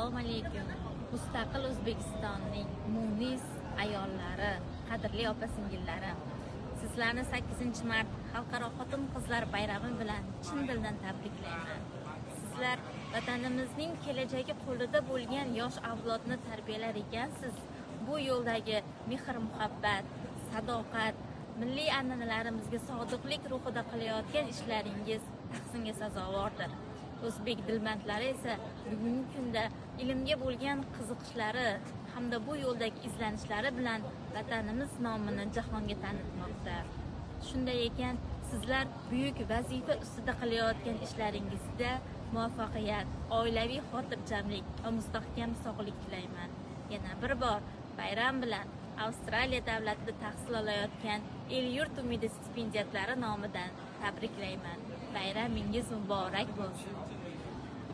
Assalomu alaykum. Mustaqil O'zbekistonning munis ayollari, qadrli opa-singillarim. Sizlarni 8-mart Xalqaro xotin-qizlar bayrami bilan chin dildan tabriklayman. Sizlar vatanimizning kelajagi qo'lida bo'lgan yosh avlodni tarbiyalar ekansiz. Bu yo'ldagi mehr-muhabbat, sadoqat, milliy an'analarimizga sodiqlik ruhida qilayotgan ishlaringiz tahsinga sazovordir. O'zbek dilbandlari esa bugungi kunda ilmga bo'lgan qiziqishlari hamda bu yo'ldagi izlanishlari bilan vatanimiz nomini jahonga tanitmoqda. Shunday ekan, sizlar buyuk vazifa ustida qilayotgan ishlaringizda muvaffaqiyat, oilaviy xotirjamlik va mustahkam sog'lik tilayman. Yana bir bor bayram bilan Avstraliya davlatida tahsil olayotgan El-yurt umidi stipendiyatlari nomidan tabriklayman. Bayramingiz muborak bo'lsin.